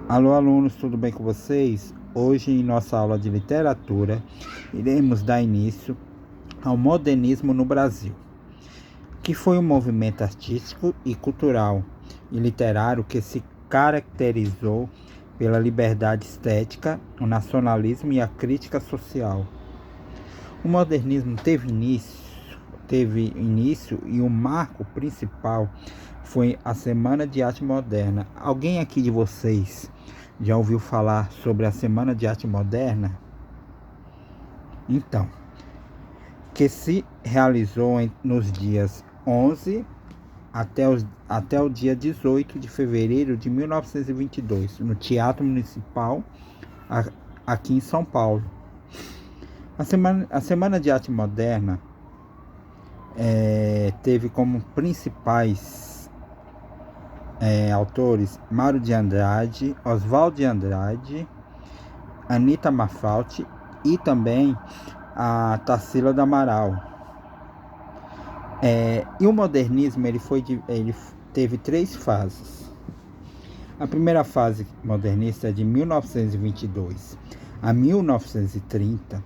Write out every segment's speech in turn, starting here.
Alô, alunos, tudo bem com vocês? Hoje, em nossa aula de literatura, iremos dar início ao modernismo no Brasil, que foi um movimento artístico e cultural e literário que se caracterizou pela liberdade estética, o nacionalismo e a crítica social. O modernismo teve início e o marco principal foi a Semana de Arte Moderna. Alguém aqui de vocês já ouviu falar sobre a Semana de Arte Moderna? Então, que se realizou nos dias 11 até o dia 18 de fevereiro de 1922, no Teatro Municipal, aqui em São Paulo. A Semana de Arte Moderna teve como principais autores Mário de Andrade, Oswald de Andrade, Anita Malfatti e também a Tarsila do Amaral. E o modernismo ele teve 3 fases. A primeira fase modernista é de 1922 a 1930,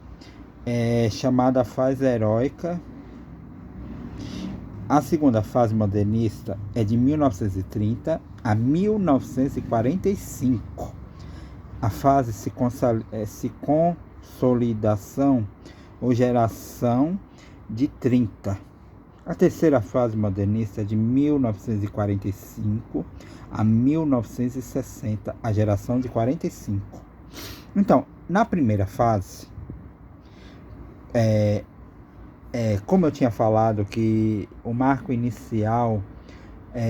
chamada fase heróica. A segunda fase modernista é de 1930 a 1945. A fase se consolidação ou geração de 30. A terceira fase modernista é de 1945 a 1960, a geração de 45. Então, na primeira fase, como eu tinha falado que o marco inicial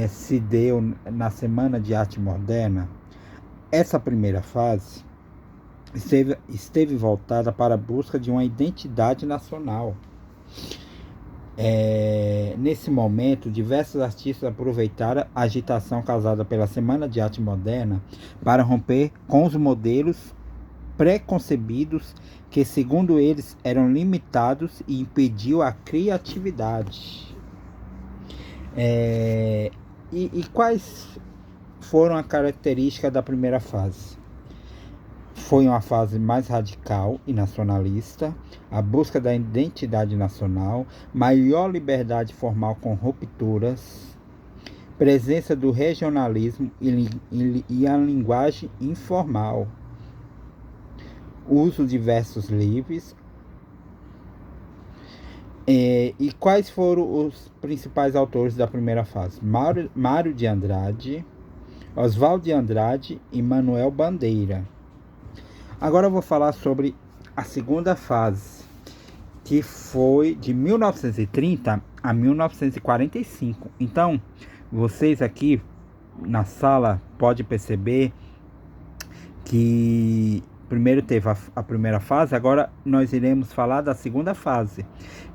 se deu na Semana de Arte Moderna, essa primeira fase esteve voltada para a busca de uma identidade nacional. Nesse momento, diversos artistas aproveitaram a agitação causada pela Semana de Arte Moderna para romper com os modelos preconcebidos que, segundo eles, eram limitados e impediam a criatividade. E quais foram as características da primeira fase? Foi uma fase mais radical e nacionalista, a busca da identidade nacional, maior liberdade formal com rupturas, presença do regionalismo e a linguagem informal, uso de versos livres. E quais foram os principais autores da primeira fase? Mário de Andrade, Oswald de Andrade e Manuel Bandeira. Agora eu vou falar sobre a segunda fase, que foi de 1930 a 1945. Então, vocês aqui na sala podem perceber que primeiro teve a primeira fase, agora nós iremos falar da segunda fase,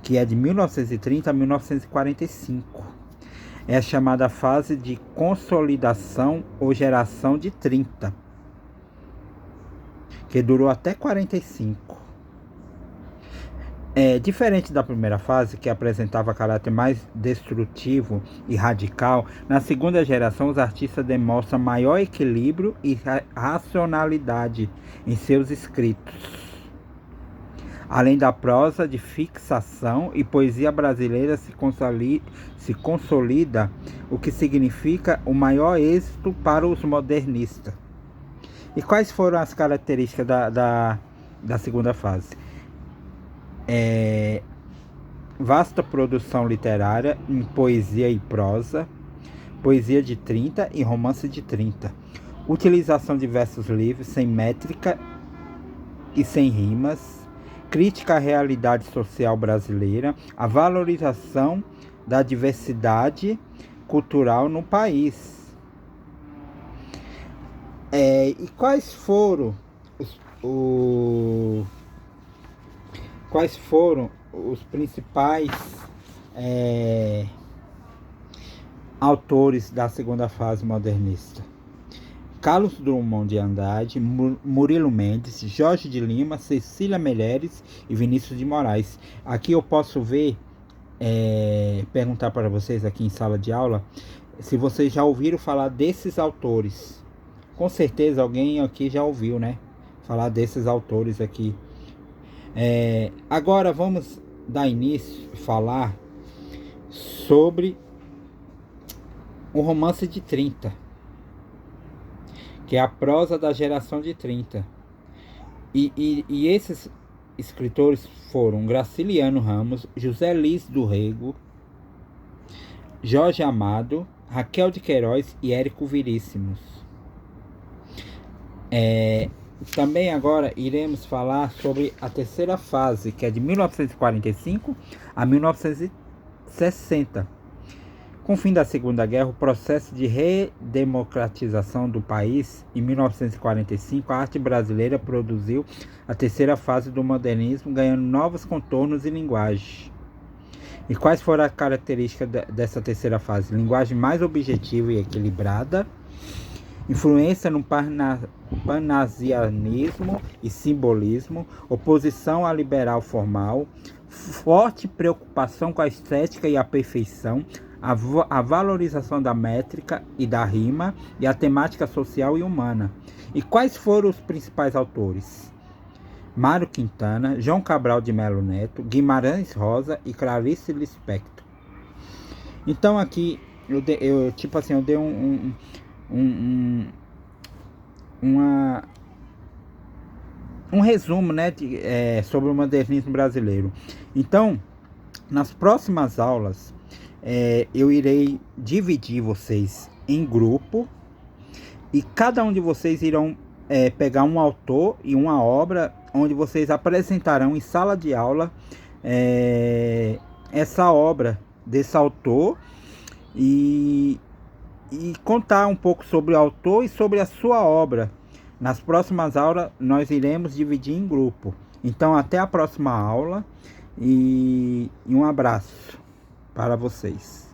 que é de 1930 a 1945. É a chamada fase de consolidação ou geração de 30. Que durou até 45. Diferente da primeira fase, que apresentava caráter mais destrutivo e radical, na segunda geração os artistas demonstram maior equilíbrio e racionalidade em seus escritos. Além da prosa de fixação e poesia brasileira se consolida, o que significa o maior êxito para os modernistas. E quais foram as características da segunda fase? Vasta produção literária em poesia e prosa, poesia de 30 e romance de 30. Utilização de versos livres, sem métrica e sem rimas. Crítica à realidade social brasileira. A valorização da diversidade cultural no país. E quais foram os principais autores da segunda fase modernista? Carlos Drummond de Andrade, Murilo Mendes, Jorge de Lima, Cecília Meirelles e Vinícius de Moraes. Aqui eu posso ver, perguntar para vocês aqui em sala de aula, se vocês já ouviram falar desses autores. Com certeza alguém aqui já ouviu, né? Falar desses autores aqui. Agora vamos dar início a falar sobre o romance de 30, que é a prosa da geração de 30. E esses escritores foram Graciliano Ramos, José Liz do Rego, Jorge Amado, Raquel de Queiroz e Érico Veríssimos. Também agora iremos falar sobre a terceira fase, que é de 1945 a 1960. Com o fim da Segunda Guerra, o processo de redemocratização do país, em 1945, a arte brasileira produziu a terceira fase do modernismo, ganhando novos contornos e linguagem. E quais foram as características dessa terceira fase? Linguagem mais objetiva e equilibrada, influência no panasianismo e simbolismo, oposição à liberal formal, forte preocupação com a estética e a perfeição, a valorização da métrica e da rima e a temática social e humana. E quais foram os principais autores? Mário Quintana, João Cabral de Melo Neto, Guimarães Rosa e Clarice Lispector. Então aqui eu dei um resumo, né, sobre o modernismo brasileiro. Então, nas próximas aulas, eu irei dividir vocês em grupo e cada um de vocês irão pegar um autor e uma obra onde vocês apresentarão em sala de aula essa obra desse autor e contar um pouco sobre o autor e sobre a sua obra. Nas próximas aulas nós iremos dividir em grupo. Então até a próxima aula e um abraço para vocês.